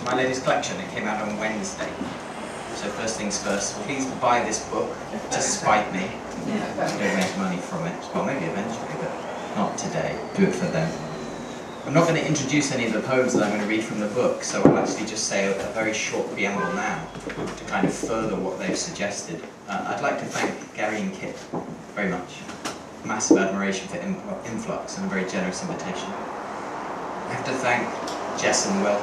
my latest collection. It came out on Wednesday. So first things first, please buy this book to spite me. I don't make money from it. Well, maybe eventually, but not today. Do it for them. I'm not going to introduce any of the poems that I'm going to read from the book, so I'll actually just say a very short preamble now to kind of further what they've suggested. I'd like to thank Gary and Kit very much. Massive admiration for Influx and a very generous invitation. I have to thank Jess and Will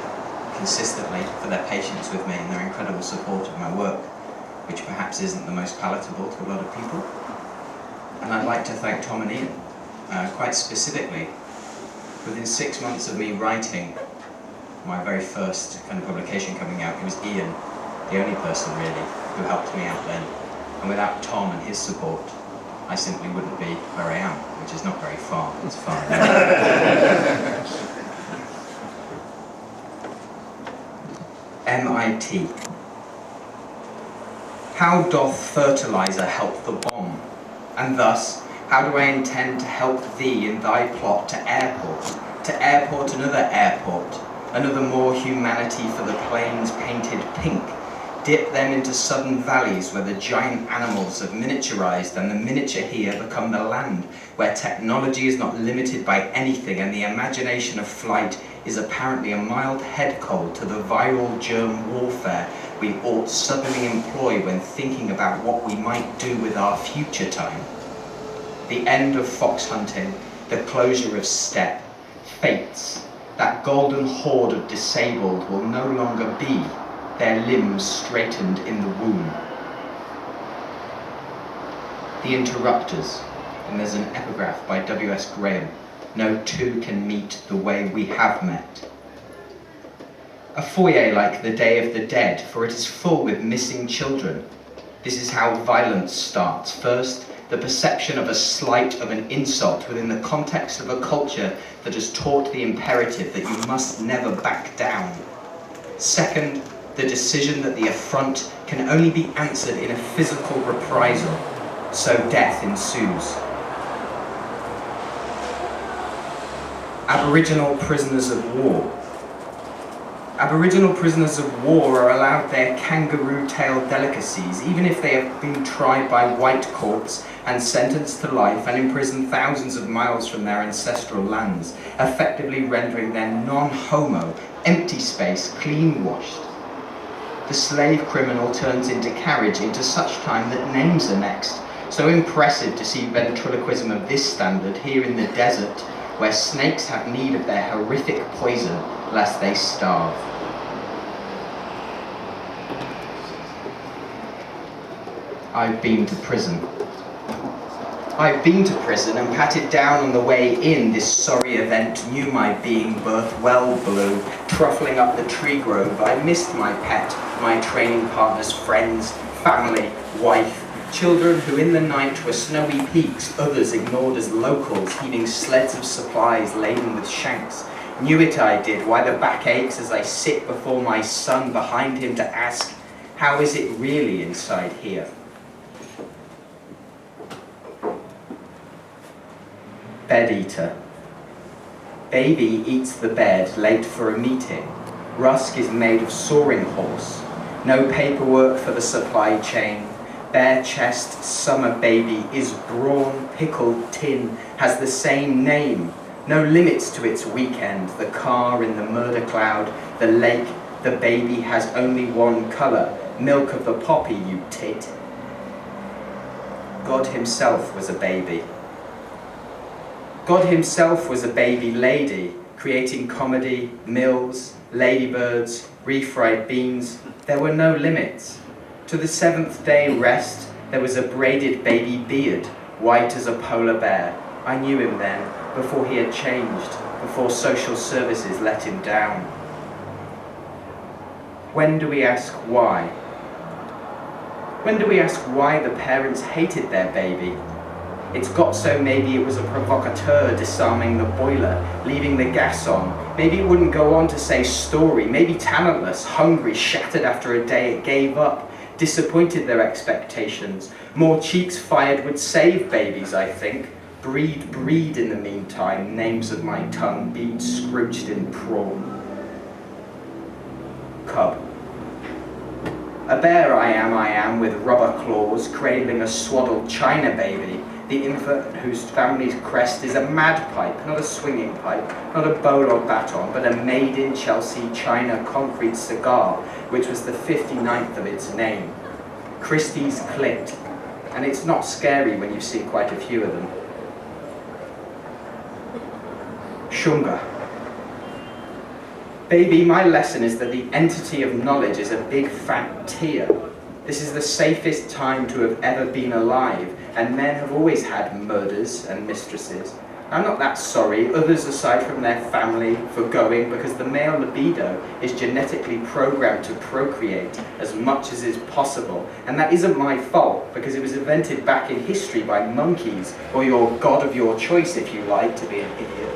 consistently for their patience with me and their incredible support of my work, which perhaps isn't the most palatable to a lot of people. And I'd like to thank Tom and Iain, quite specifically. Within 6 months of me writing my very first kind of publication coming out, it was Iain, the only person really, who helped me out then. And without Tom and his support, I simply wouldn't be where I am, which is not very far. It's far enough. MIT. How doth fertilizer help the bomb? And thus, how do I intend to help thee in thy plot to airport another airport, another more humanity for the plains painted pink, dip them into sudden valleys where the giant animals have miniaturized and the miniature here become the land, where technology is not limited by anything and the imagination of flight is apparently a mild head cold to the viral germ warfare we ought suddenly employ when thinking about what we might do with our future time. The end of fox hunting, the closure of steppe, fates, that golden horde of disabled will no longer be, their limbs straightened in the womb. The Interrupters, and there's an epigraph by W.S. Graham, no two can meet the way we have met. A foyer like the Day of the Dead, for it is full with missing children. This is how violence starts. First, the perception of a slight, of an insult within the context of a culture that has taught the imperative that you must never back down. Second, the decision that the affront can only be answered in a physical reprisal, so death ensues. Aboriginal prisoners of war. Aboriginal prisoners of war are allowed their kangaroo-tailed delicacies, even if they have been tried by white courts and sentenced to life and imprisoned thousands of miles from their ancestral lands, effectively rendering their non-homo, empty space clean-washed. The slave criminal turns into carriage into such time that names are next. So impressive to see ventriloquism of this standard here in the desert, where snakes have need of their horrific poison lest they starve. I've been to prison. I've been to prison and patted down on the way in. This sorry event knew my being birth well blue, truffling up the tree grove. I missed my pet, my training partner's friends, family, wife, children who in the night were snowy peaks, others ignored as locals, heaving sleds of supplies laden with shanks. Knew it I did, why the back aches as I sit before my son behind him to ask, how is it really inside here? Bed eater. Baby eats the bed, late for a meeting. Rusk is made of soaring horse. No paperwork for the supply chain. Bare chest, summer baby is brawn, pickled tin, has the same name. No limits to its weekend. The car in the murder cloud, the lake, the baby has only one colour. Milk of the poppy, you tit. God himself was a baby. God himself was a baby lady, creating comedy, mills, ladybirds, refried beans. There were no limits. To the seventh day rest, there was a braided baby beard, white as a polar bear. I knew him then, before he had changed, before social services let him down. When do we ask why? When do we ask why the parents hated their baby? It's got so maybe it was a provocateur disarming the boiler, leaving the gas on. Maybe it wouldn't go on to say story, maybe talentless, hungry, shattered after a day it gave up, disappointed their expectations. More cheeks fired would save babies, I think. Breed in the meantime, names of my tongue, beads scrooched in prawn. cub. A bear I am with rubber claws, cradling a swaddled china baby, the infant whose family's crest is a mad pipe, not a swinging pipe, not a bowlog baton, but a made-in-Chelsea China concrete cigar, which was the 59th of its name. Christie's clipped, and it's not scary when you see quite a few of them. Shunga. Baby, my lesson is that the entity of knowledge is a big fat tear. This is the safest time to have ever been alive, and men have always had murders and mistresses. I'm not that sorry, others aside from their family, for going, because the male libido is genetically programmed to procreate as much as is possible, and that isn't my fault, because it was invented back in history by monkeys, or your god of your choice if you like, to be an idiot.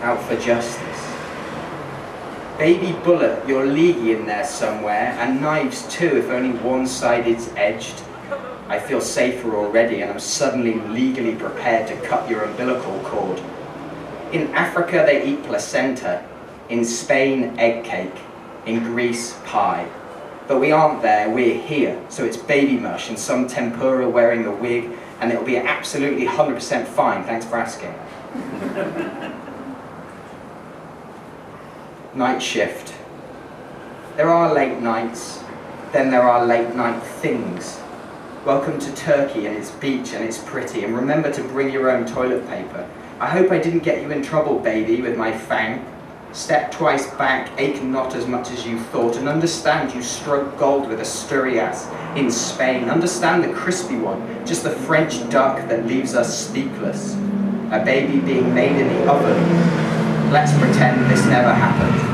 Out for justice. Baby bullet, you're leagy in there somewhere, and knives too, if only one side is edged. I feel safer already, and I'm suddenly legally prepared to cut your umbilical cord. In Africa they eat placenta, in Spain egg cake, in Greece pie. But we aren't there, we're here, so it's baby mush and some tempura wearing a wig, and it'll be absolutely 100% fine, thanks for asking. Night shift. There are late nights, then there are late night things. Welcome to Turkey and its beach and it's pretty, and remember to bring your own toilet paper. I hope I didn't get you in trouble, baby, with my fang. Step twice back, ache not as much as you thought, and understand you struck gold with Asturias in Spain. Understand the crispy one, just the French duck that leaves us speechless. A baby being made in the oven. Let's pretend this never happened.